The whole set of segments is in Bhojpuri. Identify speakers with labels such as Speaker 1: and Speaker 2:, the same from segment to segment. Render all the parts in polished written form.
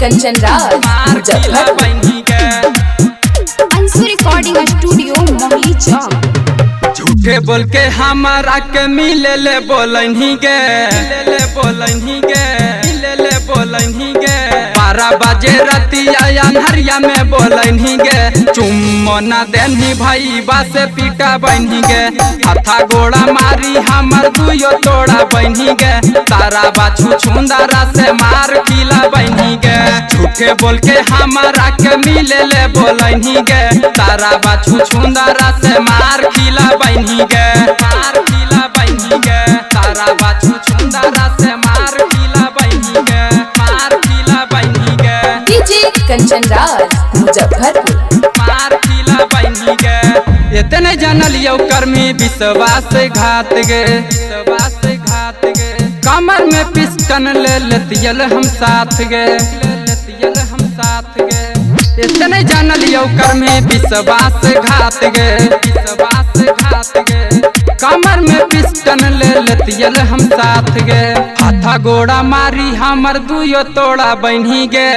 Speaker 1: कंचन राज अंशु रिकॉर्डिंग स्टूडियो मोहली चौक।
Speaker 2: झूठे बोल के हमारा के मिले ले बोलही गे, ले बोलही गे, ले बोलही गे। 12 बजे रतिया अन्हरिया में बोलही गे, चुम्मो न देनी भाई बासे पीटा बनी गे। हथा गोड़ा मारी हमर दुयो तोड़ा बनी गे, तारा बाछू छुंदारा से मार किला बनी गे। झूठे बोल के हमारा के मिले ले बोलही गे, तारा बाछू छुंदारा से मार किला बनी गे, मार किला बनी गे। तारा बाछू छुंदारा से मार किला बनी गे, मार किला बनी गे।
Speaker 1: डीजे कंचन राज मुजफ्फरपुर
Speaker 2: मार किला बनी गे। इतने जानल यो कर्मी विश्वास घात गे, विश्वास घात गे। कमर में पिस्टन ले लेतियल हम साथ गे, लेतियल हम साथ गे। इतने जानल यो कर्मी विश्वास घात गे, विश्वास घात गे। कमर में पिस्टन ले लेतियल हम साथ गे, हाथा गोड़ा मारी हमर दुयो तोड़ा बनी गे,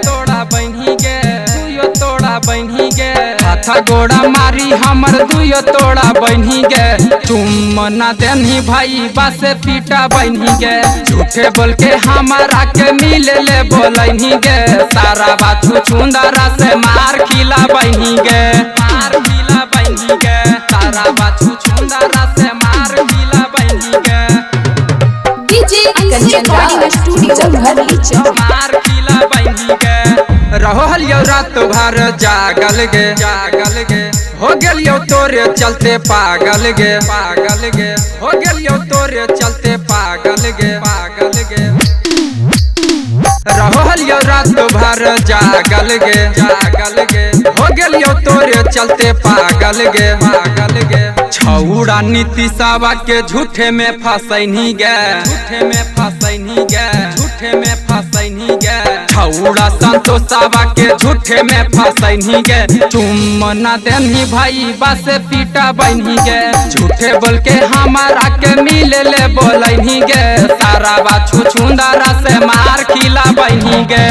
Speaker 2: तोड़ा बनी गे, दुयो तोड़ा बनी गे। हाथा गोड़ा मारी हमर दुयो तोड़ा बनी गे, तुम न देनी भाई बासे पीटा बनी गे। झूठे बोल के हमारा के मिले ले बोलही गे, सारा बाछू छुंदारा से मार खिला बनी गे, मार खिला बनी गे। सारा बाछू छुंदारा से मार खिला बनी गे।
Speaker 1: डीजे कंचन राज स्टूडियो मोहली चौक।
Speaker 2: मार खिला बनी गे। रहल यो रात भर जागल गे, जागल गे। हो गेल यो तोरे चलते पागल गे, पागल गे। हो गेल यो तोरे चलते पागल गे, पागल गे। रहल यो रात भर जागल गे, जागल गे। हो गेल यो तोरे चलते पागल गे, पागल गे। छौड़ा नीतीशवा के झूठे में फसैनी गे, झूठे में फसैनी गे, झूठे में फसैनी गे। छौड़ा संतोषवा के झूठे में फसैनी गे, तुम न देनी भाई बासे पीटा बनी गे। झूठे बोल के हमारा के मिले ले बोलही गे, सारा बाछू छुंदारा से मार खिला बनी गे।